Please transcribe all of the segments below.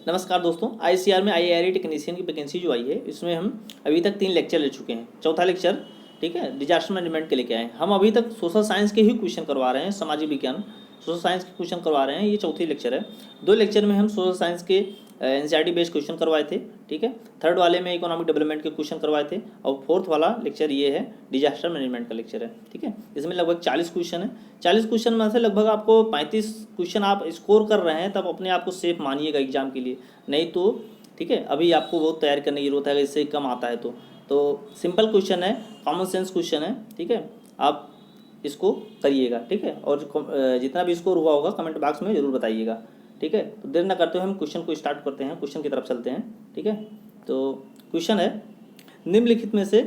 नमस्कार दोस्तों, आईसीआर में आईआरई टेक्नीशियन की वैकेंसी जो आई है इसमें हम अभी तक 3 लेक्चर ले चुके हैं। चौथा लेक्चर ठीक है डिजास्टर मैनेजमेंट के लेके आए हैं। हम अभी तक सोशल साइंस के ही क्वेश्चन करवा रहे हैं, सामाजिक विज्ञान सोशल साइंस के क्वेश्चन करवा रहे हैं। ये चौथी लेक्चर है। 2 लेक्चर में हम सोशल साइंस के एनसीईआरटी बेस्ड क्वेश्चन करवाए थे, ठीक है। थर्ड वाले में इकोनॉमिक डेवलपमेंट के क्वेश्चन करवाए थे और फोर्थ वाला लेक्चर ये है डिजास्टर मैनेजमेंट का लेक्चर है, ठीक है। इसमें लगभग 40 क्वेश्चन है। 40 क्वेश्चन में से लगभग आपको 35 क्वेश्चन आप स्कोर कर रहे हैं, तब अपने आप को सेफ मानिएगा एग्जाम के लिए, नहीं तो ठीक है अभी आपको बहुत तैयारी करने की जरूरत है। इससे कम आता है तो सिंपल क्वेश्चन है, कॉमन सेंस क्वेश्चन है, ठीक है। आप इसको करिएगा, ठीक है। और जितना भी स्कोर हुआ होगा कमेंट बॉक्स में जरूर बताइएगा, ठीक है। तो देर ना करते हुए हम क्वेश्चन को स्टार्ट करते हैं, क्वेश्चन की तरफ चलते हैं, ठीक है। तो क्वेश्चन है, निम्नलिखित में से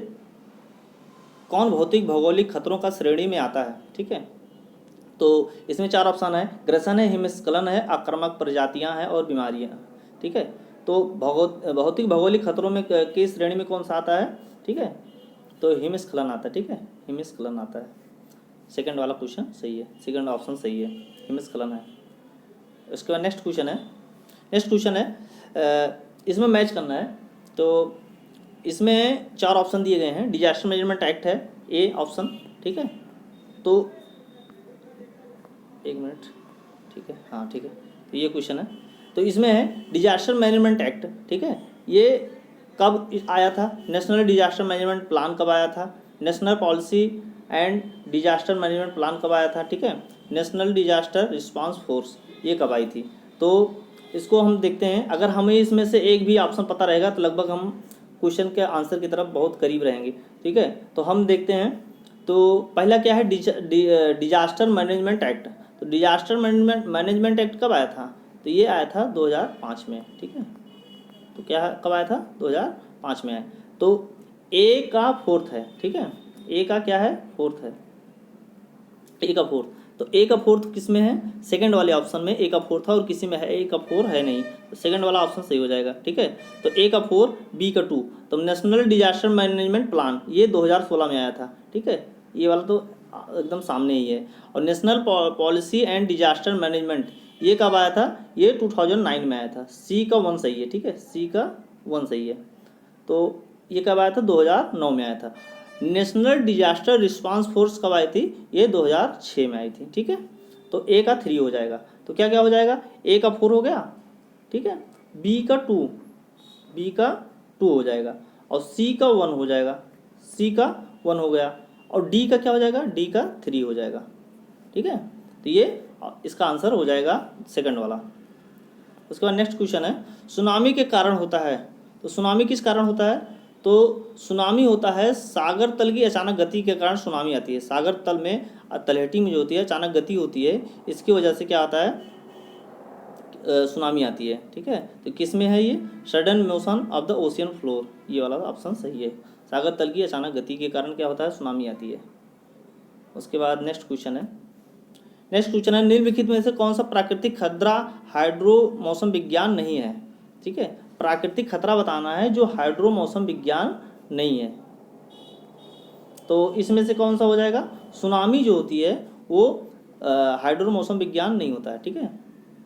कौन भौतिक भौगोलिक खतरों का श्रेणी में आता है, ठीक है। तो इसमें 4 ऑप्शन है, ग्रसन है, हिमस्खलन है, आक्रामक प्रजातियां हैं और बीमारियां, ठीक है। तो भौतिक भौगोलिक खतरों में की श्रेणी में कौन सा आता है, ठीक है। तो हिमस्खलन आता है, ठीक है, हिमस्खलन आता है। सेकंड वाला क्वेश्चन सही है, सेकंड ऑप्शन सही है, हिमस्खलन है। उसके बाद नेक्स्ट क्वेश्चन है इसमें मैच करना है। तो इसमें 4 ऑप्शन दिए गए हैं। डिजास्टर मैनेजमेंट एक्ट है ए ऑप्शन, ठीक है। तो एक मिनट, ठीक है, हाँ ठीक है। तो ये क्वेश्चन है, तो इसमें है डिजास्टर मैनेजमेंट एक्ट, ठीक है। ये कब आया था, नेशनल डिजास्टर मैनेजमेंट प्लान कब आया था, national policy and disaster management plan कब आया था, ठीक है। नेशनल डिजास्टर रिस्पांस फोर्स ये कब आई थी। तो इसको हम देखते हैं। अगर हमें इसमें से एक भी ऑप्शन पता रहेगा तो लगभग हम क्वेश्चन के आंसर की तरफ बहुत करीब रहेंगे, ठीक है। तो हम देखते हैं। तो पहला क्या है, डिजास्टर मैनेजमेंट एक्ट। तो डिजास्टर मैनेजमेंट एक्ट कब आया था, तो ये आया था 2005 में, ठीक है। तो क्या कब आया था, 2005 में आया। तो ए का फोर्थ है, ठीक है। ए का क्या है, फोर्थ है, ए का फोर्थ। तो ए का फोर्थ किस में है, सेकंड वाले ऑप्शन में ए का फोर्थ है और किसी में है ए का फोर है नहीं, तो सेकंड वाला ऑप्शन सही हो जाएगा, ठीक है। तो ए का 4 बी का 2। तो नेशनल डिजास्टर मैनेजमेंट प्लान ये 2016 में आया था, ठीक है। ये वाला तो एकदम सामने ही है। और national policy and disaster management ये कब आया था, ये 2009 में आया था। सी का 1 सही है, ठीक है, सी का 1 सही है। तो ये कब आया था, 2009 में आया था। नेशनल डिजास्टर रिस्पांस फोर्स कब आई थी, ये 2006 में आई थी, ठीक है। तो ए का 3 हो जाएगा। तो क्या क्या हो जाएगा, ए का 4 हो गया, ठीक है, बी का 2 हो जाएगा और सी का 1 हो जाएगा, सी का 1 हो गया और डी का क्या हो जाएगा, डी का 3 हो जाएगा, ठीक है। तो ये इसका आंसर हो जाएगा सेकंड वाला। उसके बाद नेक्स्ट क्वेश्चन है, सुनामी के कारण होता है। तो सुनामी किस कारण होता है, तो सुनामी होता है सागर तल की अचानक गति के कारण सुनामी आती है। सागर तल में तलहटी में जो होती है अचानक गति होती है, इसकी वजह से क्या आता है, सुनामी आती है, ठीक है। तो किस में है ये, sudden motion of the ocean floor, ये वाला ऑप्शन सही है। सागर तल की अचानक गति के कारण क्या होता है, सुनामी आती है। उसके बाद नेक्स्ट क्वेश्चन है, निम्नलिखित में से कौन सा प्राकृतिक खतरा हाइड्रो मौसम विज्ञान नहीं है, ठीक है। प्राकृतिक खतरा बताना है जो हाइड्रो मौसम विज्ञान नहीं है। तो इसमें से कौन सा हो जाएगा, सुनामी जो होती है वो हाइड्रो मौसम विज्ञान नहीं होता है, ठीक है।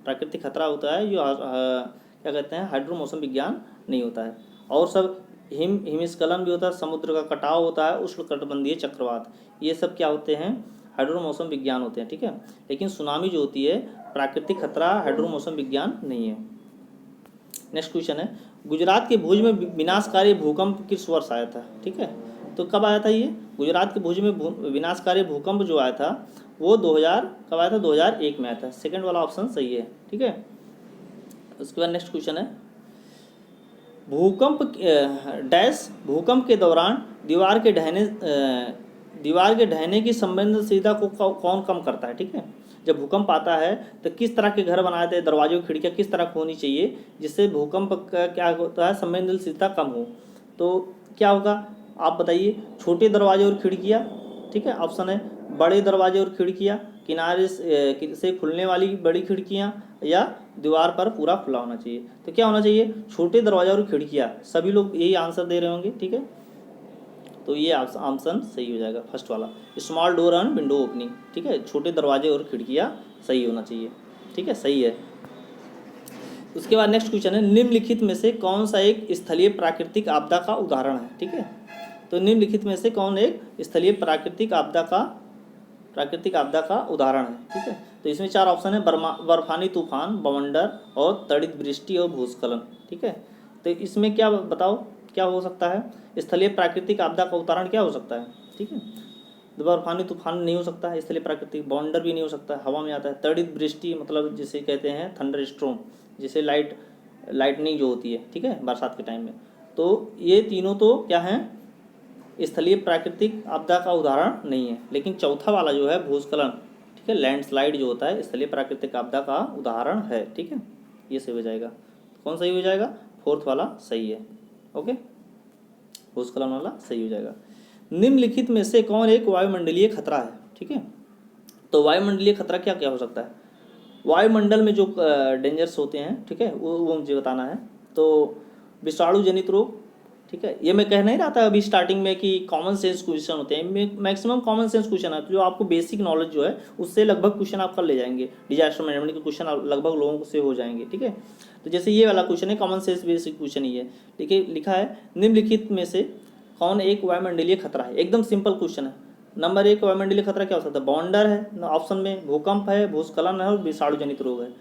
प्राकृतिक खतरा होता है जो क्या कहते हैं, हाइड्रो मौसम विज्ञान नहीं होता है। और सब हिमस्खलन भी होता है, समुद्र का कटाव होता है, उष्णकटिबंधीय चक्रवात, ये सब क्या होते हैं, हाइड्रो मौसम विज्ञान होते हैं, ठीक है। लेकिन सुनामी जो होती है प्राकृतिक खतरा हाइड्रो मौसम विज्ञान नहीं है। नेक्स्ट क्वेश्चन है, गुजरात के भुज में विनाशकारी भूकंप किस वर्ष आया था, ठीक है। तो कब आया था ये, गुजरात के भुज में विनाशकारी भूकंप जो आया था वो 2000 कब आया था, 2001 में आया था। सेकंड वाला ऑप्शन सही है, ठीक है। उसके बाद नेक्स्ट क्वेश्चन है, भूकंप के दौरान दीवार के ढहने की संवेदनशीलता को कौन कम करता है, ठीक है। जब भूकंप आता है तो किस तरह के घर बनाए थे, दरवाजे खिड़कियाँ किस तरह की होनी चाहिए जिससे भूकंप का क्या होता है, संवेदनशीलता कम हो। तो क्या होगा आप बताइए, छोटे दरवाजे और खिड़कियाँ, ठीक है, ऑप्शन है बड़े दरवाजे और खिड़कियाँ, किनारे से खुलने वाली बड़ी खिड़कियाँ, या दीवार पर पूरा खुला होना चाहिए। तो क्या होना चाहिए, छोटे दरवाजे और खिड़कियाँ। सभी लोग यही आंसर दे रहे होंगे, ठीक है। तो ये ऑप्शन सही हो जाएगा फर्स्ट वाला, small door and window opening, ठीक है, छोटे दरवाजे और खिड़कियाँ सही होना चाहिए, ठीक है, सही है। उसके बाद नेक्स्ट क्वेश्चन है, निम्नलिखित में से कौन सा एक स्थलीय प्राकृतिक आपदा का उदाहरण है। ठीक है, तो निम्नलिखित में से कौन एक स्थलीय प्राकृतिक आपदा का उदाहरण है। ठीक है, तो इसमें 4 ऑप्शन है, बर्फानी तूफान, बवंडर और तड़ित वृष्टि और भूस्खलन। ठीक है, तो इसमें क्या बताओ क्या हो सकता है, स्थलीय प्राकृतिक आपदा का उदाहरण क्या हो सकता है। ठीक है, तो बर्फानी तूफान नहीं हो सकता है स्थलीय प्राकृतिक, बवंडर भी नहीं हो सकता है, हवा में आता है। तड़ित वृष्टि मतलब जिसे कहते हैं थंडर स्टॉर्म, जिसे लाइटनिंग जो होती है, ठीक है, बरसात के टाइम में। तो ये तीनों तो क्या हैं, स्थलीय प्राकृतिक आपदा का उदाहरण नहीं है। लेकिन चौथा वाला जो है भूस्खलन, ठीक है, लैंडस्लाइड जो होता है स्थलीय प्राकृतिक आपदा का उदाहरण है। ठीक है, ये सही हो जाएगा। कौन सही हो जाएगा, 4th वाला सही है। ओके, भूस्खलन वाला सही हो जाएगा। निम्नलिखित में से कौन एक वायुमंडलीय खतरा है। ठीक है, तो वायुमंडलीय खतरा क्या क्या हो सकता है, वायुमंडल में जो डेंजर्स होते हैं, ठीक है, वो मुझे बताना है। तो विषाणु जनित रोग, ठीक है, ये मैं कह नहीं रहा था अभी स्टार्टिंग में कि कॉमन सेंस क्वेश्चन होते हैं, मैक्सिमम कॉमन सेंस क्वेश्चन है, जो आपको बेसिक नॉलेज जो है उससे लगभग क्वेश्चन आप कर ले जाएंगे। डिजास्टर मैनेजमेंट के क्वेश्चन लगभग लोगों से हो जाएंगे। ठीक है, तो जैसे ये वाला क्वेश्चन है कॉमन सेंस बेसिक क्वेश्चन ही है। ठीक है, लिखा है निम्नलिखित में से कौन एक वायुमंडलीय खतरा है। एकदम सिंपल क्वेश्चन है। नंबर 1 वायुमंडलीय खतरा क्या हो सकता है, बॉन्डर है ऑप्शन में, भूकंप है, भूस्खलन है और विषाणु जनित रोग है।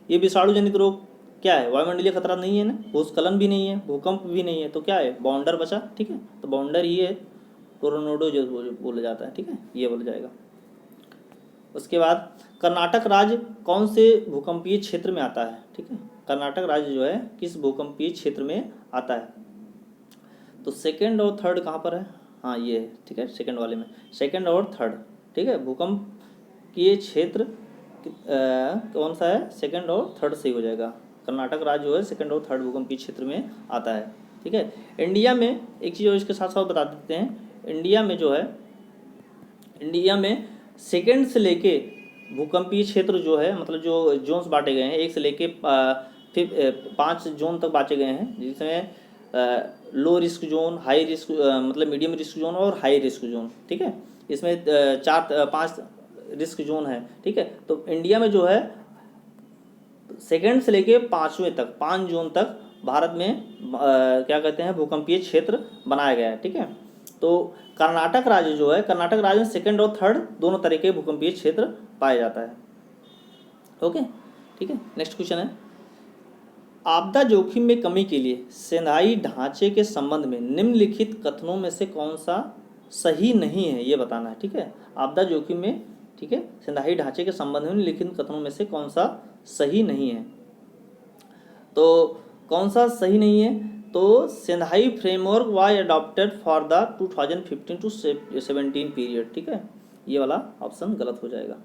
ये विषाणु जनित रोग क्या है, वायुमंडलीय खतरा नहीं है ना, भूस्खलन भी नहीं है, भूकंप भी नहीं है, तो क्या है, बॉन्डर बचा। ठीक है, तो बॉन्डर ही है, टोर्नाडो जो बोला जाता है। ठीक है, ये बोला जाएगा। उसके बाद कर्नाटक राज्य कौन से भूकंपीय क्षेत्र में आता है। ठीक है, कर्नाटक राज्य जो है किस भूकंपीय क्षेत्र में आता है। तो सेकंड और थर्ड कहाँ पर है, हाँ ये है। ठीक है, सेकंड वाले में, सेकंड और थर्ड। ठीक है, भूकंपीय क्षेत्र कौन सा है, सेकंड और थर्ड सही हो जाएगा। कर्नाटक राज्य जो है सेकंड और थर्ड भूकंपीय क्षेत्र में आता है। ठीक है, इंडिया में एक चीज़ और इसके साथ साथ बता देते हैं, इंडिया में जो है, इंडिया में सेकंड से लेके भूकंपीय क्षेत्र जो है, मतलब जो जोन्स बांटे गए हैं, 1 से लेके 5 जोन तक बांटे गए हैं, जिसमें low risk zone, high risk मतलब मीडियम रिस्क जोन और हाई रिस्क जोन। ठीक है, इसमें 5 रिस्क जोन है। ठीक है, तो इंडिया में जो है सेकंड से लेके 5वें तक, 5 जोन तक भारत में क्या कहते हैं, भूकंपीय क्षेत्र बनाया गया है। ठीक है, तो कर्नाटक राज्य जो है, कर्नाटक राज्य में सेकंड और थर्ड दोनों तरह के भूकंपीय क्षेत्र पाया जाता है। ओके, ठीक है, नेक्स्ट क्वेश्चन है, आपदा जोखिम में कमी के लिए सेंधाई ढांचे के संबंध में निम्नलिखित कथनों में से कौन सा सही नहीं है, ये बताना है। ठीक है, आपदा जोखिम में, ठीक है, सेंधाई ढांचे के संबंध में निम्नलिखित कथनों में से कौन सा सही नहीं है। तो कौन सा सही नहीं है, तो Sendai framework was adopted for the 2015 to 17 period. ठीक है, ये वाला ऑप्शन गलत हो जाएगा,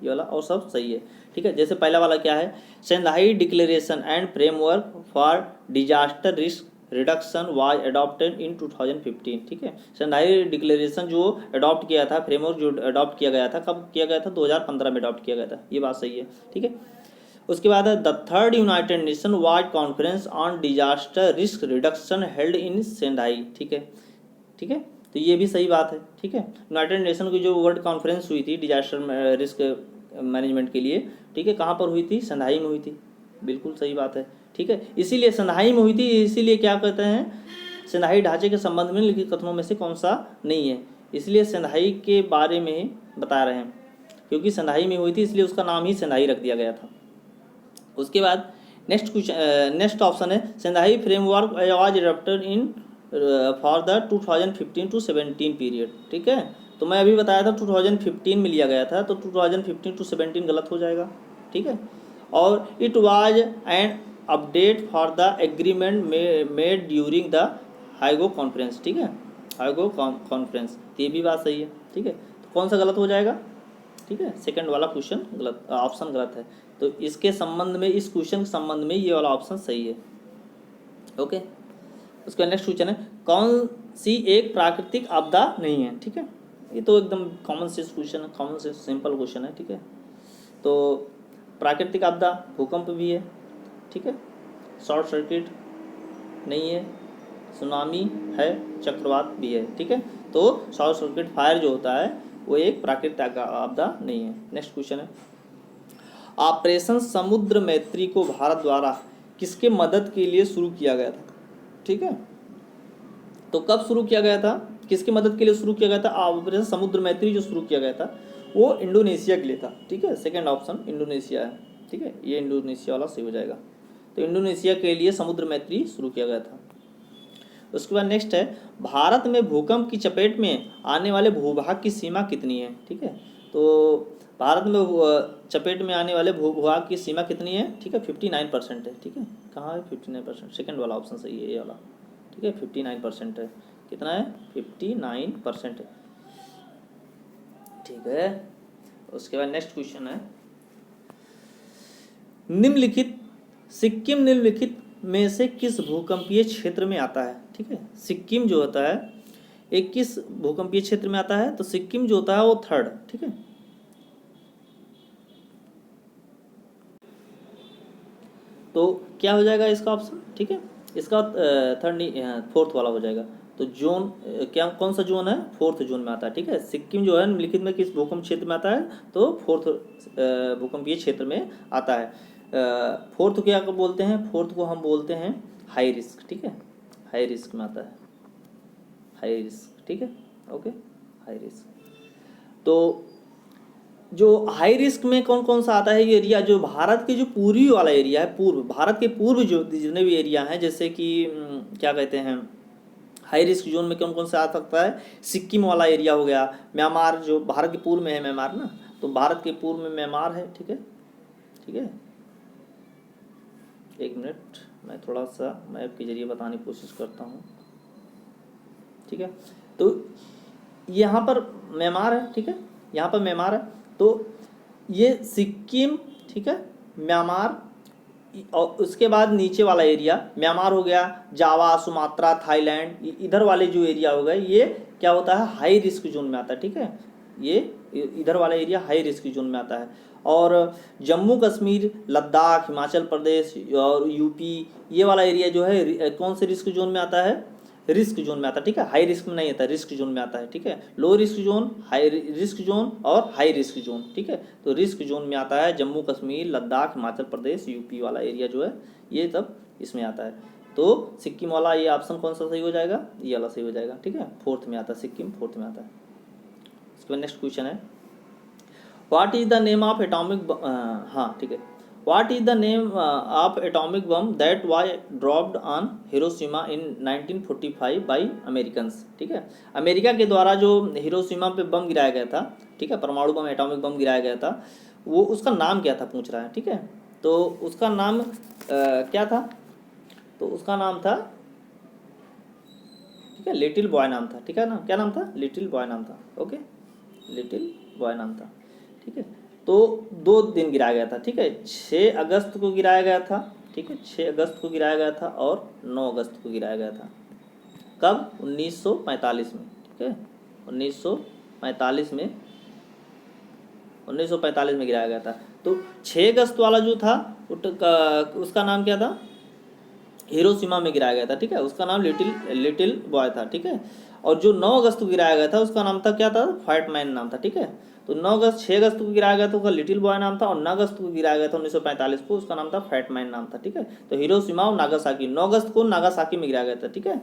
ये वाला और सब सही है। ठीक है, जैसे पहला वाला क्या है, Sendai declaration and framework for disaster risk reduction was adopted in 2015। ठीक है, सेंधाई डिक्लेरेशन जो अडॉप्ट किया था, फ्रेमवर्क जो अडॉप्ट किया गया था, कब किया गया था, 2015 में अडॉप्ट किया गया था, ये बात सही है। ठीक है, उसके बाद है the 3rd united nation wide conference on disaster risk reduction held in Sendai. ठीक है, ठीक है, तो ये भी सही बात है। ठीक है, यूनाइटेड नेशन की जो वर्ल्ड कॉन्फ्रेंस हुई थी डिजास्टर रिस्क मैनेजमेंट के लिए, ठीक है, कहाँ पर हुई थी, सेंधाई में हुई थी, बिल्कुल सही बात है। ठीक है, इसीलिए सेंधाई में हुई थी, इसीलिए क्या कहते हैं, सेंधाई ढांचे के संबंध में लिखित कथनों में से कौन सा नहीं है, इसलिए सेंधाई के बारे में बता रहे हैं, क्योंकि सेंधाई में हुई थी इसलिए उसका नाम ही सेंधाई रख दिया गया था। उसके बाद नेक्स्ट क्वेश्चन, नेक्स्ट ऑप्शन है, Sendai framework was adopted in for the 2015 to 17 period. ठीक है, तो मैं अभी बताया था 2015 में लिया गया था, तो 2015 to 17 गलत हो जाएगा। ठीक है, और it was an update for the agreement made during the Hyogo conference. ठीक है, हाइगो कॉन्फ्रेंस, ये भी बात सही है। ठीक है, तो कौन सा गलत हो जाएगा, ठीक है, सेकंड वाला क्वेश्चन गलत, ऑप्शन गलत है, तो इसके संबंध में, इस क्वेश्चन के संबंध में ये वाला ऑप्शन सही है। ओके, उसका नेक्स्ट क्वेश्चन है, कौन सी एक प्राकृतिक आपदा नहीं है। ठीक है, ये तो एकदम कॉमन सेंस क्वेश्चन है, कॉमन सेंस सिंपल क्वेश्चन है। ठीक है, तो प्राकृतिक आपदा भूकंप भी है, ठीक है, शॉर्ट सर्किट नहीं है, सुनामी है, चक्रवात भी है। ठीक है, तो शॉर्ट सर्किट फायर जो होता है वो एक प्राकृतिक आपदा नहीं है। नेक्स्ट क्वेश्चन है, ऑपरेशन समुद्र मैत्री को भारत द्वारा किसके मदद के लिए शुरू किया गया था? ठीक है, तो कब शुरू किया गया था, किसकी मदद के लिए शुरू किया गया था? ऑपरेशन समुद्र मैत्री जो शुरू किया गया था वो इंडोनेशिया के लिए था। ठीक है, सेकंड ऑप्शन इंडोनेशिया है। ठीक है, ये इंडोनेशिया वाला सही हो जाएगा। तो इंडोनेशिया के लिए समुद्र मैत्री शुरू किया गया था। उसके बाद नेक्स्ट है, भारत में भूकंप की चपेट में आने वाले भूभाग की सीमा कितनी है? ठीक है, तो भारत में चपेट में आने वाले भूभाग की सीमा कितनी है? ठीक है, 59% है। ठीक है, कहाँ है 59%? सेकंड वाला ऑप्शन सही है, ये वाला। ठीक है, 59% है। कितना है? 59% है। ठीक है, उसके बाद नेक्स्ट क्वेश्चन है, निम्नलिखित सिक्किम निम्नलिखित में से किस भूकंपीय क्षेत्र में आता है? ठीक है, सिक्किम जो होता है एक किस भूकंपीय क्षेत्र में आता है? तो सिक्किम जो होता है वो थर्ड। ठीक है, तो क्या हो जाएगा इसका ऑप्शन? ठीक है, इसका थर्ड नहीं, फोर्थ वाला हो जाएगा। तो जोन क्या, कौन सा जोन है? फोर्थ जोन में आता है। ठीक है, सिक्किम जो है निम्नलिखित में किस भूकंप क्षेत्र में आता है? तो फोर्थ भूकंपीय क्षेत्र में आता है। फोर्थ क्या को बोलते हैं? फोर्थ को हम बोलते हैं हाई रिस्क। ठीक है, हाई रिस्क में आता है, हाई रिस्क। ठीक है, ओके, हाई रिस्क। तो जो हाई रिस्क में कौन कौन सा आता है ये एरिया? जो भारत के जो पूर्वी वाला एरिया है, पूर्व भारत के पूर्व जो जितने भी एरिया हैं, जैसे कि क्या कहते हैं, हाई रिस्क जोन में कौन कौन सा आ सकता है? सिक्किम वाला एरिया हो गया, म्यांमार जो भारत के पूर्व में है, म्यांमार ना, तो भारत के पूर्व में म्यांमार है। ठीक है, ठीक है, एक मिनट, मैं थोड़ा सा मैप के जरिए बताने की कोशिश करता हूँ। ठीक है, तो यहाँ पर म्यांमार है। ठीक है, यहाँ पर म्यांमार है, तो ये सिक्किम, ठीक है, म्यांमार, और उसके बाद नीचे वाला एरिया म्यांमार हो गया, जावा, सुमात्रा, थाईलैंड, इधर वाले जो एरिया हो गए ये क्या होता है? हाई रिस्क जोन में आता है। ठीक है, ये इधर वाला एरिया हाई रिस्क जोन में आता है। और जम्मू कश्मीर, लद्दाख, हिमाचल प्रदेश और यूपी, ये वाला एरिया जो है कौन से रिस्क जोन में आता है? रिस्क जोन में आता है। ठीक है, हाई रिस्क में नहीं आता, रिस्क जोन में आता है। ठीक है, low risk zone, high risk zone और हाई रिस्क जोन। ठीक है, तो रिस्क जोन में आता है जम्मू कश्मीर, लद्दाख, हिमाचल प्रदेश, यूपी वाला एरिया जो है ये सब इसमें आता है। तो सिक्किम वाला ये ऑप्शन कौन सा सही हो जाएगा? ये वाला सही हो जाएगा। ठीक है, फोर्थ में आता है, सिक्किम फोर्थ में आता है। इसके बाद नेक्स्ट क्वेश्चन है, what is the name of atomic, हाँ ठीक है, what is the name of atomic bomb that was dropped on Hiroshima in 1945 by Americans? ठीक है, अमेरिका के द्वारा जो हिरोशिमा पे बम गिराया गया था, ठीक है, परमाणु बम, एटॉमिक बम गिराया गया था, वो उसका नाम क्या था पूछ रहा है। ठीक है, तो उसका नाम क्या था? तो उसका नाम था, ठीक है, लिटिल बॉय नाम था। ठीक है ना, क्या नाम था? लिटिल बॉय नाम था। ओके, लिटिल बॉय नाम था। ठीक है, तो 2 दिन गिराया गया था। ठीक है, 6 अगस्त को गिराया गया था। ठीक है, 6 अगस्त को गिराया गया था और 9 अगस्त को गिराया गया था। कब? 1945 में। ठीक है, 1945 में, 1945 में गिराया गया था। तो 6 अगस्त वाला जो था उसका नाम क्या था? हिरोशिमा में गिराया गया था। ठीक है, उसका नाम लिटिल बॉय था। ठीक है, और जो 9 अगस्त को गिराया गया था उसका नाम था, क्या था? फैट मैन नाम था। ठीक है, तो 9 अगस्त, 6 अगस्त को गिराया गया था उसका लिटिल बॉय नाम था, और 9 अगस्त को गिराया गया था 1945 को, उसका नाम था फैट मैन नाम था। ठीक है, तो हिरोशिमा और नागासाकी, 9 अगस्त को नागासाकी में गिराया गया था। ठीक है,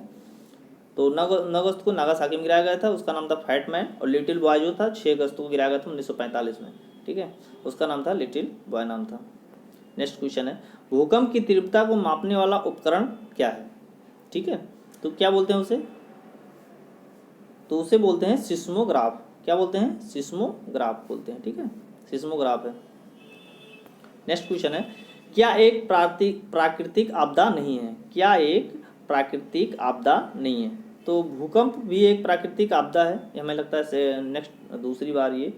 तो 9 अगस्त को नागासाकी में गिराया गया था, उसका नाम था फैट मैन, और लिटिल बॉय जो था 6 अगस्त को गिराया गया था 1945 में। ठीक है, उसका नाम था लिटिल बॉय नाम था। नेक्स्ट क्वेश्चन है, भूकंप की तीव्रता को मापने वाला उपकरण क्या है? ठीक है, तो क्या बोलते हैं उसे? तो उसे बोलते हैं सिस्मोग्राफ। क्या बोलते हैं? सिस्मोग्राफ बोलते हैं। ठीक है, सिस्मोग्राफ है। नेक्स्ट क्वेश्चन है, क्या एक प्राकृतिक आपदा नहीं है? क्या एक प्राकृतिक आपदा नहीं है? तो भूकंप भी एक प्राकृतिक आपदा है, ये हमें लगता है नेक्स्ट दूसरी बार ये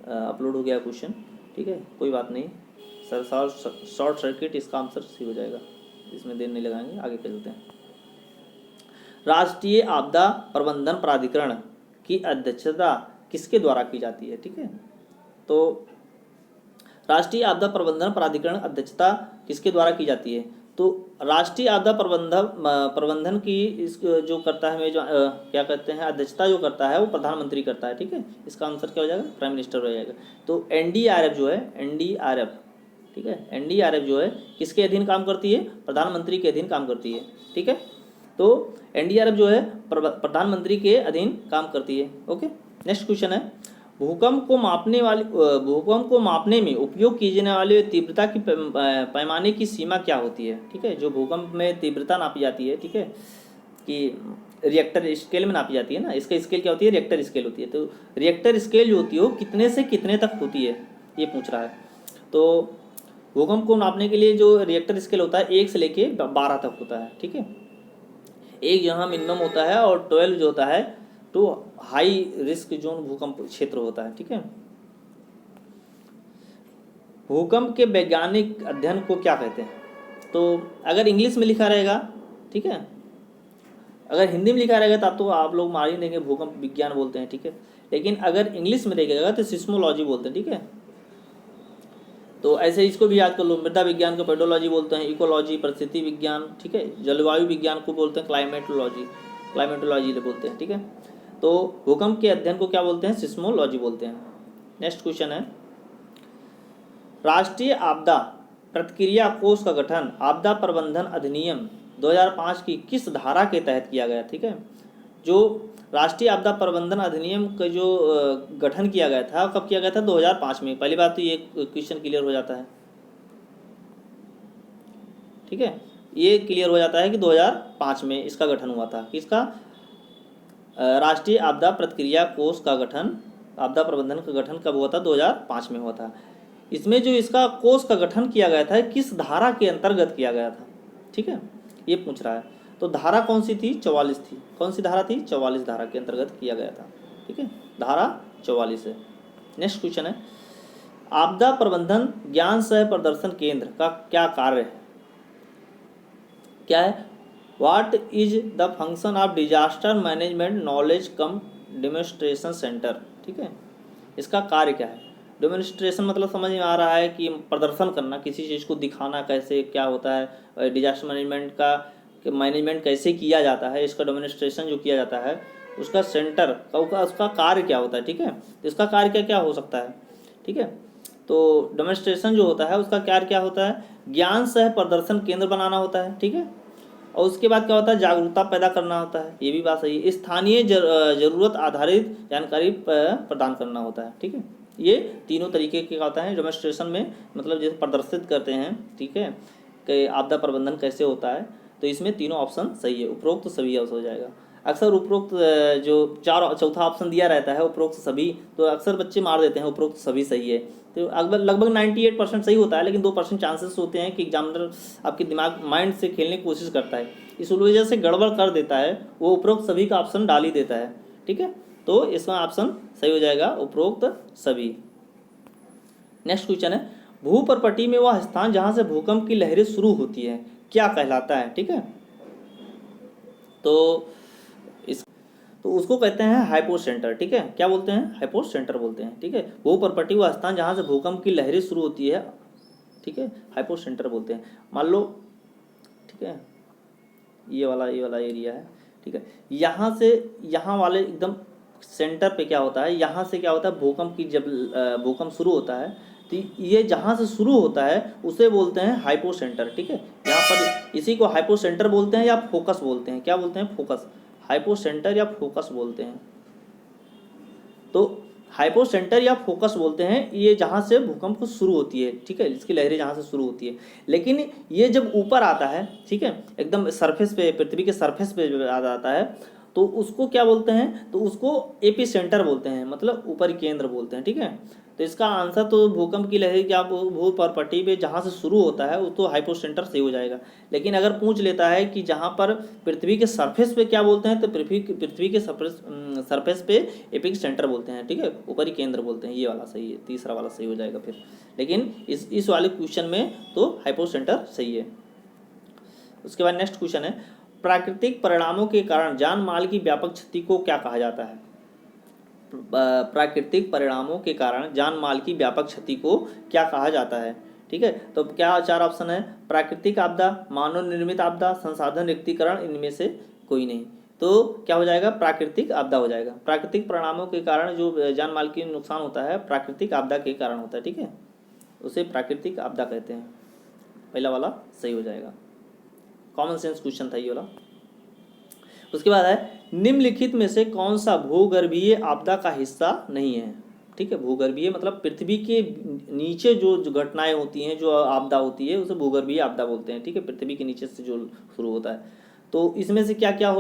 अपलोड हो गया क्वेश्चन। ठीक है, कोई बात नहीं, शॉर्ट सर्किट इसका आंसर सही हो जाएगा, इसमें देर नहीं लगाएंगे, आगे चलते हैं। राष्ट्रीय आपदा प्रबंधन प्राधिकरण की अध्यक्षता किसके द्वारा की जाती है? ठीक है, तो राष्ट्रीय आपदा प्रबंधन प्राधिकरण अध्यक्षता किसके द्वारा की जाती है? तो राष्ट्रीय आपदा प्रबंधन की इस जो करता है, जो क्या कहते हैं, अध्यक्षता जो करता है वो प्रधानमंत्री करता है। ठीक है, इसका आंसर क्या हो जाएगा? प्राइम मिनिस्टर हो जाएगा। तो एनडीआरएफ जो है, एनडीआरएफ ठीक है। एनडीआरएफ जो है किसके अधीन काम करती है? प्रधानमंत्री के अधीन काम करती है, ठीक है। तो एनडीआरएफ जो है प्रधानमंत्री के अधीन काम करती है। ओके, नेक्स्ट क्वेश्चन है, भूकंप को मापने में उपयोग की जाने वाली तीव्रता की पैमाने की सीमा क्या होती है? ठीक है, जो भूकंप में तीव्रता नापी जाती है, ठीक है, कि रिएक्टर स्केल में नापी जाती है ना, इसका स्केल क्या होती है? रिएक्टर स्केल होती है। तो रिएक्टर स्केल जो होती है वो कितने से कितने तक होती है, ये पूछ रहा है। तो भूकंप को नापने के लिए जो रिएक्टर स्केल होता है 1 से लेके 12 तक होता है, ठीक है। 1 यहाँ मिनिमम होता है और 12 जो होता है तो हाई रिस्क जोन भूकंप क्षेत्र होता है, ठीक है। भूकंप के वैज्ञानिक अध्ययन को क्या कहते हैं? तो अगर इंग्लिश में लिखा रहेगा, ठीक है, अगर हिंदी में लिखा रहेगा तब तो आप लोग मार ही देंगे, भूकंप विज्ञान बोलते हैं, ठीक है। लेकिन अगर इंग्लिश में रहेगा तो सिस्मोलॉजी बोलते हैं, ठीक है। तो ऐसे इसको भी याद कर लो, मृदा विज्ञान को पेडोलॉजी बोलते हैं, इकोलॉजी परिस्थिति विज्ञान, ठीक है, जलवायु विज्ञान को बोलते हैं क्लाइमेटोलॉजी बोलते हैं, ठीक है। तो भूकंप के अध्ययन को क्या बोलते हैं? सिस्मोलॉजी बोलते हैं। नेक्स्ट क्वेश्चन है, राष्ट्रीय आपदा प्रतिक्रिया कोष का गठन आपदा प्रबंधन अधिनियम 2005 की किस धारा के तहत किया गया? ठीक है, जो राष्ट्रीय आपदा प्रबंधन अधिनियम का जो गठन किया गया था कब किया गया था? 2005 में। पहली बात तो ये क्वेश्चन क्लियर हो जाता है, ठीक है, ये क्लियर हो जाता है कि 2005 में इसका गठन हुआ था। किसका? राष्ट्रीय आपदा प्रतिक्रिया कोष का गठन, आपदा प्रबंधन का गठन कब हुआ था? 2005 में हुआ था। इसमें जो इसका कोष का गठन किया गया था किस धारा के अंतर्गत किया गया था? ठीक है, ये पूछ रहा है। तो धारा कौन सी थी? 44 थी। कौन सी धारा थी? 44 धारा के अंतर्गत किया गया था, ठीक है, धारा 44 है। नेक्स्ट क्वेश्चन है, आपदा प्रबंधन ज्ञान सह प्रदर्शन केंद्र का क्या कार्य है? क्या है? What is the function of disaster management knowledge come demonstration centre? ठीक है, इसका कार्य क्या है? डेमोन्स्ट्रेशन मतलब समझ में आ रहा है कि प्रदर्शन करना, किसी चीज़ को दिखाना कैसे क्या होता है, डिजास्टर मैनेजमेंट का मैनेजमेंट कैसे किया जाता है, इसका डेमोन्स्ट्रेशन जो किया जाता है उसका सेंटर का उसका कार्य क्या होता है, ठीक है। तो इसका कार्य क्या क्या हो सकता है, ठीक है। तो डेमोन्स्ट्रेशन जो होता है उसका कार्य क्या होता है? ज्ञान सह प्रदर्शन केंद्र बनाना होता है, ठीक है। और उसके बाद क्या होता है? जागरूकता पैदा करना होता है, ये भी बात सही है। स्थानीय जरूरत आधारित जानकारी प्रदान करना होता है, ठीक है। ये तीनों तरीके के होता है डेमोन्स्ट्रेशन में, मतलब जैसे प्रदर्शित करते हैं, ठीक है, कि आपदा प्रबंधन कैसे होता है। तो इसमें तीनों ऑप्शन सही है, उपरोक्त तो सभी हो जाएगा। अक्सर उपरोक्त जो चौथा ऑप्शन दिया रहता है उपरोक्त सभी, तो अक्सर बच्चे मार देते हैं उपरोक्त सभी सही है। तो लगभग 98% सही होता है, लेकिन 2% चांसेस होते हैं कि एग्जामिनर आपके दिमाग माइंड से खेलने की कोशिश करता है, इस वजह से गड़बड़ कर देता है, वो उपरोक्त सभी का ऑप्शन डाल ही देता है, ठीक है। तो इसका ऑप्शन सही हो जाएगा उपरोक्त सभी। नेक्स्ट क्वेश्चन है, भूपर्पटी में वह स्थान जहां से भूकंप की लहरें शुरू होती है क्या कहलाता है? ठीक है, तो उसको कहते हैं हाइपोसेंटर, ठीक है। क्या बोलते हैं? हाइपोसेंटर बोलते हैं, ठीक है। भूपर्पटी वह स्थान जहां से भूकंप की लहरें शुरू होती है, ठीक है, हाइपोसेंटर बोलते हैं। मान लो, ठीक है, ये वाला एरिया है, ठीक है, यहाँ से यहाँ वाले एकदम सेंटर पे क्या होता है, यहाँ से क्या होता है, भूकंप की जब भूकंप शुरू होता है तो ये जहाँ से शुरू होता है उसे बोलते हैं हाइपोसेंटर, ठीक है। यहाँ पर इसी को हाइपोसेंटर बोलते हैं या फोकस बोलते हैं। क्या बोलते हैं? फोकस, हाइपोसेंटर या फोकस बोलते हैं। तो हाइपोसेंटर या फोकस बोलते हैं ये जहाँ से भूकंप को शुरू होती है, ठीक है, इसकी लहरें जहाँ से शुरू होती है। लेकिन ये जब ऊपर आता है, ठीक है, एकदम सरफेस पे, पृथ्वी के सरफेस पे आ जाता है, तो उसको क्या बोलते हैं? तो उसको एपी सेंटर बोलते हैं, मतलब ऊपरी केंद्र बोलते हैं, ठीक है। तो इसका आंसर तो भूकंप की लहर क्या भूपर्पटी पे जहाँ से शुरू होता है वो तो हाइपोसेंटर सही हो जाएगा। लेकिन अगर पूछ लेता है कि जहाँ पर पृथ्वी के सरफेस पे क्या बोलते हैं, तो पृथ्वी के सरफेस पे एपिक सेंटर बोलते हैं, ठीक है, ऊपरी केंद्र बोलते हैं। ये वाला सही है, तीसरा वाला सही हो जाएगा फिर। लेकिन इस वाले क्वेश्चन में तो हाइपोसेंटर सही है। उसके बाद नेक्स्ट क्वेश्चन है, प्राकृतिक परिणामों के कारण जान माल की व्यापक क्षति को क्या कहा जाता है? प्राकृतिक परिणामों के कारण जान माल की व्यापक क्षति को क्या कहा जाता है? ठीक है, तो क्या चार ऑप्शन है? प्राकृतिक आपदा, मानव निर्मित आपदा, संसाधन रिक्तीकरण, इनमें से कोई नहीं। तो क्या हो जाएगा? प्राकृतिक आपदा हो जाएगा। प्राकृतिक परिणामों के कारण जो जान माल की नुकसान होता है प्राकृतिक आपदा के कारण होता है, ठीक है। उसे प्राकृतिक आपदा कहते हैं। पहला वाला सही हो जाएगा, कॉमन सेंस क्वेश्चन था ये वाला। उसके बाद है निम्नलिखित में से कौन सा भूगर्भीय आपदा का हिस्सा नहीं है। ठीक है, भूगर्भीय मतलब पृथ्वी के नीचे जो घटनाएं होती हैं, जो आपदा होती है, उसे भूगर्भीय आपदा बोलते हैं। ठीक है, पृथ्वी के नीचे से जो शुरू होता है। तो इसमें से क्या क्या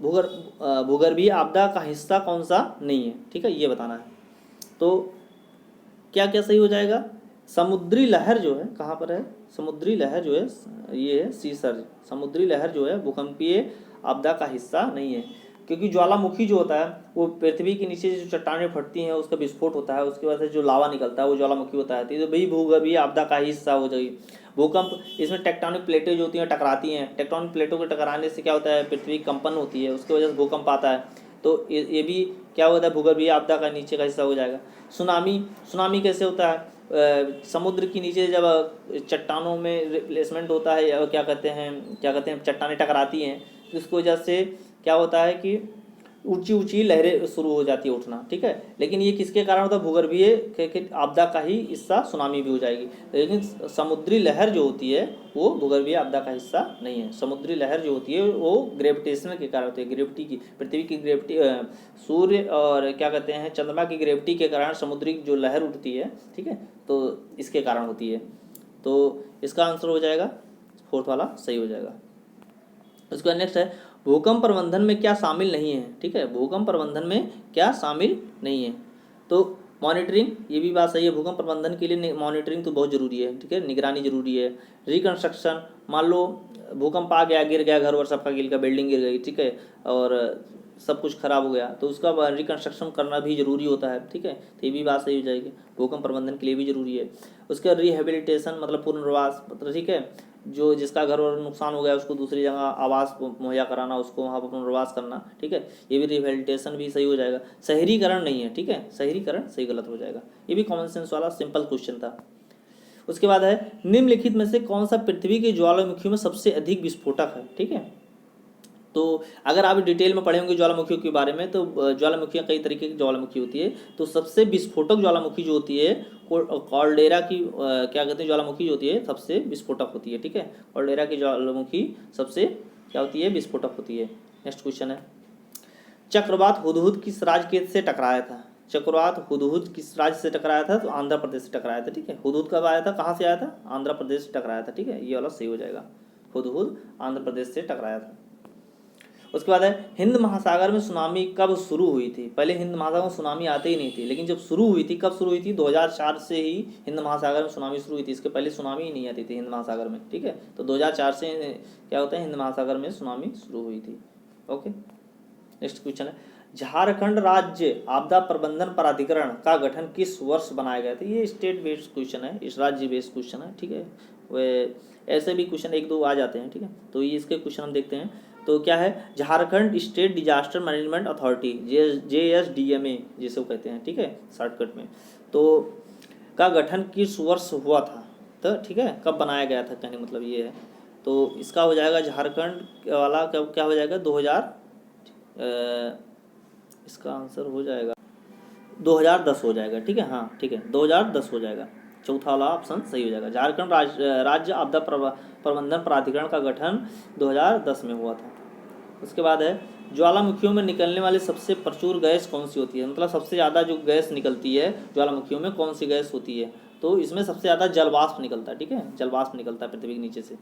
भूगर्भीय आपदा का हिस्सा कौन सा नहीं है, ठीक है, ये बताना है। तो क्या क्या सही हो जाएगा, समुद्री लहर जो है, कहाँ पर है, समुद्री लहर जो है, ये है सी सर्ज, समुद्री लहर जो है भूकंपीय आपदा का हिस्सा नहीं है, क्योंकि ज्वालामुखी जो होता है वो पृथ्वी के नीचे जो चट्टानें फटती हैं उसका विस्फोट होता है, उसके बाद से जो लावा निकलता है वो ज्वालामुखी होता है, तो भाई भूगर्भीय आपदा का ही हिस्सा हो जाएगी। भूकंप, इसमें टेक्टोनिक प्लेटें जो होती हैं टकराती हैं, टेक्टोनिक प्लेटों के टकराने से क्या होता है, पृथ्वी कंपन होती है, उसकी वजह से भूकंप आता है। तो ये भी क्या होता है, भूगर्भीय आपदा का नीचे का हिस्सा हो जाएगा। सुनामी कैसे होता है, समुद्र के नीचे जब चट्टानों में रिप्लेसमेंट होता है, या क्या कहते हैं चट्टानें टकराती हैं, तो इसकी वजह से क्या होता है कि ऊंची ऊंची लहरें शुरू हो जाती है उठना। ठीक है, लेकिन ये किसके कारण होता है, भूगर्भीय आपदा का ही हिस्सा सुनामी भी हो जाएगी। लेकिन समुद्री लहर जो होती है वो भूगर्भीय आपदा का हिस्सा नहीं है। समुद्री लहर जो होती है वो ग्रेविटेशन के कारण होती है, ग्रेविटी की, पृथ्वी की ग्रेविटी, सूर्य और क्या कहते हैं चंद्रमा की ग्रेविटी के कारण समुद्री जो लहर उठती है, ठीक है, तो इसके कारण होती है। तो इसका आंसर हो जाएगा फोर्थ वाला सही हो जाएगा। उसके बाद नेक्स्ट है भूकंप प्रबंधन में क्या शामिल नहीं है। ठीक है, भूकंप प्रबंधन में क्या शामिल नहीं है, तो मॉनिटरिंग, ये भी बात सही है, भूकंप प्रबंधन के लिए मॉनिटरिंग तो बहुत ज़रूरी है। ठीक है, निगरानी जरूरी है। रिकंस्ट्रक्शन, मान लो भूकंप आ गया, गिर गया घर वर सबका, गिर गया, बिल्डिंग गिर गई, ठीक है, और सब कुछ खराब हो गया, तो उसका रिकंस्ट्रक्शन करना भी जरूरी होता है। ठीक है, तो ये भी बात सही हो जाएगी, भूकंप प्रबंधन के लिए भी जरूरी है। उसका रिहेबिलिटेशन मतलब पुनर्वास, मतलब ठीक है, जो जिसका घर और नुकसान हो गया उसको दूसरी जगह आवास मुहैया कराना, उसको वहाँ पर पुनर्वास करना। ठीक है, ये भी रिहेबिलिटेशन भी सही हो जाएगा। शहरीकरण नहीं है, ठीक है, शहरीकरण सही गलत हो जाएगा। ये भी कॉमन सेंस वाला सिंपल क्वेश्चन था। उसके बाद है निम्नलिखित में से कौन सा पृथ्वी के ज्वालामुखियों में सबसे अधिक विस्फोटक है। ठीक है, तो अगर आप डिटेल में पढ़े होंगे ज्वालामुखियों के बारे में, तो ज्वालामुखियाँ कई तरीके की ज्वालामुखी होती है, तो सबसे विस्फोटक ज्वालामुखी जो होती है कॉल्डेरा की क्या कहते हैं ज्वालामुखी जो होती है सबसे विस्फोटक होती है। ठीक है, कॉल्डेरा की ज्वालामुखी सबसे क्या होती है, विस्फोटक होती है। नेक्स्ट क्वेश्चन है चक्रवात हुदहुद किस राज्य से टकराया था। चक्रवात हुदहुद किस राज्य से टकराया था, तो आंध्र प्रदेश से टकराया था। ठीक है, हुदहुद कब आया था, कहाँ से आया था, आंध्र प्रदेश से टकराया था। ठीक है, ये वाला सही हो जाएगा, हुदहुद आंध्र प्रदेश से टकराया था। उसके बाद है हिंद महासागर में सुनामी कब शुरू हुई थी। पहले हिंद महासागर में सुनामी आते ही नहीं थी, लेकिन जब शुरू हुई थी, कब शुरू हुई थी, 2004 से ही हिंद महासागर में सुनामी शुरू हुई थी। इसके पहले सुनामी ही नहीं आती थी हिंद महासागर में। ठीक है, तो 2004 से क्या होता है, हिंद महासागर में सुनामी शुरू हुई थी। ओके, नेक्स्ट क्वेश्चन है झारखंड राज्य आपदा प्रबंधन प्राधिकरण का गठन किस वर्ष बनाया गया था। ये स्टेट बेस्ड क्वेश्चन है, इस राज्य बेस्ड क्वेश्चन है। ठीक है, वे ऐसे भी क्वेश्चन एक दो आ जाते हैं। ठीक है, तो ये इसके क्वेश्चन हम देखते हैं। तो क्या है, Jharkhand state disaster management authority, JSDMA जिसे वो कहते हैं, ठीक है, शॉर्टकट में, तो का गठन किस वर्ष हुआ था। तो ठीक है, कब बनाया गया था, कहने मतलब ये है। तो इसका हो जाएगा झारखंड वाला क्या हो जाएगा, 2000, इसका आंसर हो जाएगा 2010 हो जाएगा। ठीक है, हाँ ठीक है, 2010 हो जाएगा, चौथा वाला ऑप्शन सही हो जाएगा। झारखंड राज्य आपदा प्रबंधन प्राधिकरण का गठन 2010 में हुआ था। उसके बाद है ज्वालामुखियों में निकलने वाली सबसे प्रचुर गैस कौन सी होती है, मतलब सबसे ज़्यादा जो गैस निकलती है ज्वालामुखियों में कौन सी गैस होती है, तो इसमें सबसे ज़्यादा जलवाष्प निकलता है। ठीक है, जलवाष्प निकलता है पृथ्वी के नीचे से।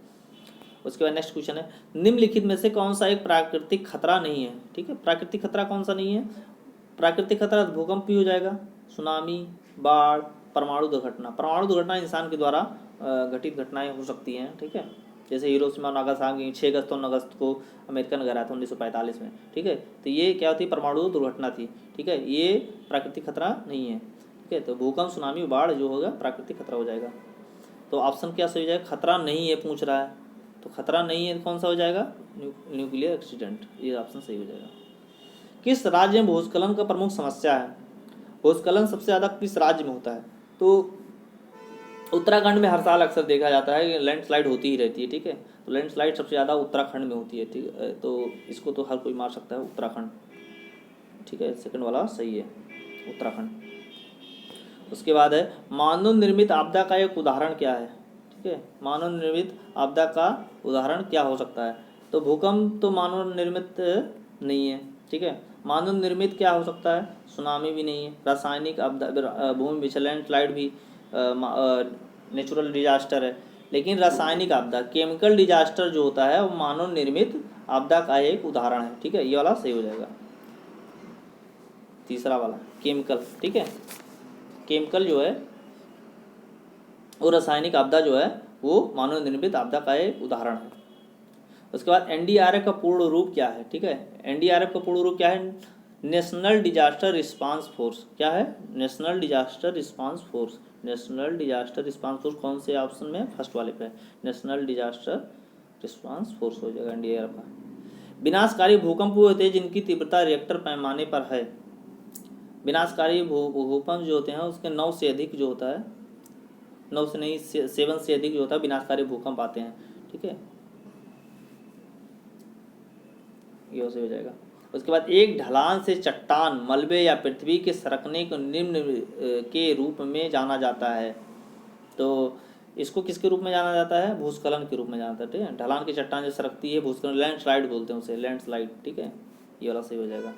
उसके बाद नेक्स्ट क्वेश्चन है निम्नलिखित में से कौन सा एक प्राकृतिक खतरा नहीं है। ठीक है, प्राकृतिक खतरा कौन सा नहीं है, प्राकृतिक खतरा भूकंप भी हो जाएगा, सुनामी, बाढ़, परमाणु दुर्घटना। परमाणु दुर्घटना इंसान के द्वारा घटित घटनाएं हो सकती हैं। ठीक है, जैसे हिरोशिमा नागासाकी 6 अगस्त और 9 अगस्त को अमेरिकन गिरा था 1945 में। ठीक है, तो ये क्या होती, परमाणु दुर्घटना थी। ठीक है, ये प्राकृतिक खतरा नहीं है। ठीक है, तो भूकंप, सुनामी, बाढ़ जो होगा प्राकृतिक खतरा हो जाएगा। तो ऑप्शन क्या सही हो जाएगा, खतरा नहीं है पूछ रहा है, तो खतरा नहीं है कौन सा हो जाएगा, न्यूक्लियर एक्सीडेंट, ये ऑप्शन सही हो जाएगा। किस राज्य में भूस्खलन का प्रमुख समस्या है, भूस्खलन सबसे ज़्यादा किस राज्य में होता है, तो उत्तराखंड में हर साल अक्सर देखा जाता है कि लैंडस्लाइड होती ही रहती है। ठीक है, तो लैंडस्लाइड सबसे ज़्यादा उत्तराखंड में होती है। ठीक है, तो इसको तो हर कोई मार सकता है, उत्तराखंड। ठीक है, सेकंड वाला सही है, उत्तराखंड। उसके बाद है मानव निर्मित आपदा का एक उदाहरण क्या है। ठीक है, मानव निर्मित आपदा का उदाहरण क्या हो सकता है। तो भूकंप तो मानव निर्मित नहीं है। ठीक है, मानव निर्मित क्या हो सकता है, सुनामी भी नहीं है, रासायनिक आपदा भूमि विचलन स्लाइड भी नेचुरल डिजास्टर है। लेकिन रासायनिक आपदा केमिकल डिजास्टर जो होता है वो मानव निर्मित आपदा का एक उदाहरण है। ठीक है, ये वाला सही हो जाएगा, तीसरा वाला केमिकल। ठीक है, केमिकल जो है वो रासायनिक आपदा जो है वो मानव निर्मित आपदा का एक उदाहरण है। उसके बाद एनडीआरएफ का पूर्ण रूप क्या है। ठीक है, एनडीआरएफ का पूर्ण रूप क्या है, नेशनल डिजास्टर रिस्पांस फोर्स। क्या है, national disaster response force. National disaster response force कौन से ऑप्शन में, फर्स्ट वाले पे, नेशनल डिजास्टर रिस्पांस फोर्स हो जाएगा एनडीआरएफ का। विनाशकारी भूकंप वो होते हैं जिनकी तीव्रता रिएक्टर पैमाने पर है। विनाशकारी भूकंप जो होते हैं उसके 9 से अधिक जो होता है, 9 से नहीं 7 से अधिक जो होता है विनाशकारी भूकंप आते हैं। ठीक है, ये हो जाएगा। उसके बाद एक ढलान से चट्टान, मलबे या पृथ्वी के सरकने को निम्न के रूप में जाना जाता है। तो इसको किसके रूप में जाना जाता है, भूस्खलन के रूप में जाना जाता है। ठीक है, ढलान की चट्टान जो सरकती है भूस्खलन, लैंडस्लाइड बोलते हैं उसे, लैंडस्लाइड। ठीक है, ये वाला सही हो जाएगा।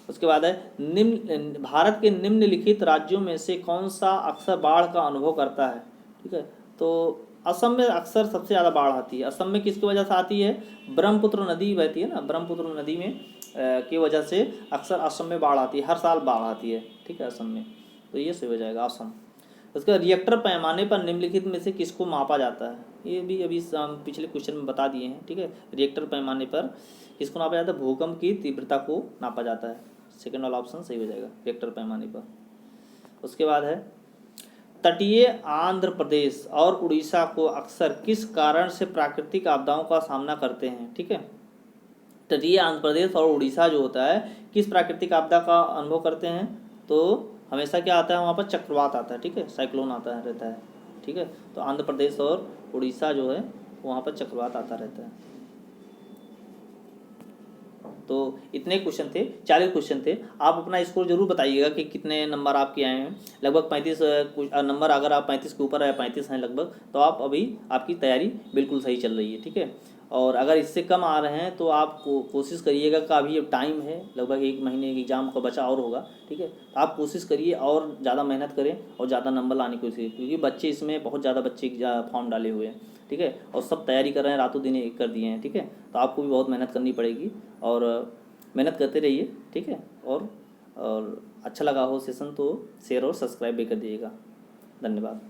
उसके बाद है निम्न, भारत के निम्नलिखित राज्यों में से कौन सा अक्सर बाढ़ का अनुभव करता है। ठीक है, तो असम में अक्सर सबसे ज़्यादा बाढ़ आती है। असम में किसकी वजह से आती है, ब्रह्मपुत्र नदी बहती है ना, ब्रह्मपुत्र नदी में की वजह से अक्सर असम में बाढ़ आती है, हर साल बाढ़ आती है। ठीक है, असम में, तो ये सही हो जाएगा असम। उसके बाद रिएक्टर पैमाने पर निम्नलिखित में से किसको मापा जाता है, ये भी अभी हम पिछले क्वेश्चन में बता दिए हैं। ठीक है, रिएक्टर पैमाने पर किसको नापा जाता है, भूकंप की तीव्रता को नापा जाता है। सेकेंड वाला ऑप्शन सही हो जाएगा, रिएक्टर पैमाने पर। उसके बाद है तटीय आंध्र प्रदेश और उड़ीसा को अक्सर किस कारण से प्राकृतिक आपदाओं का सामना करते हैं। ठीक है, तटीय आंध्र प्रदेश और उड़ीसा जो होता है किस प्राकृतिक आपदा का अनुभव करते हैं, तो हमेशा क्या आता है वहाँ पर, चक्रवात आता है। ठीक है, साइक्लोन आता है रहता है। ठीक है, तो आंध्र प्रदेश और उड़ीसा जो है वहाँ पर चक्रवात आता रहता है। तो इतने क्वेश्चन थे, 40 क्वेश्चन थे। आप अपना स्कोर जरूर बताइएगा कि कितने नंबर आपके आए हैं। लगभग 35 नंबर, अगर आप 35 के ऊपर है, 35 हैं लगभग, तो आप अभी आपकी तैयारी बिल्कुल सही चल रही है। ठीक है, और अगर इससे कम आ रहे हैं तो आप कोशिश करिएगा का अभी अब टाइम है, लगभग 1 महीने एग्जाम का बचा और होगा। ठीक है, तो आप कोशिश करिए और ज़्यादा मेहनत करें और ज़्यादा नंबर लाने की कोशिश, क्योंकि बच्चे इसमें बहुत ज़्यादा बच्चे फॉर्म डाले हुए हैं। ठीक है, और सब तैयारी कर रहे हैं, रातों दिन कर दिए हैं। ठीक है, तो आपको भी बहुत मेहनत करनी पड़ेगी और मेहनत करते रहिए। ठीक है, और अच्छा लगा हो सेशन तो शेयर और सब्सक्राइब भी कर दीजिएगा। धन्यवाद।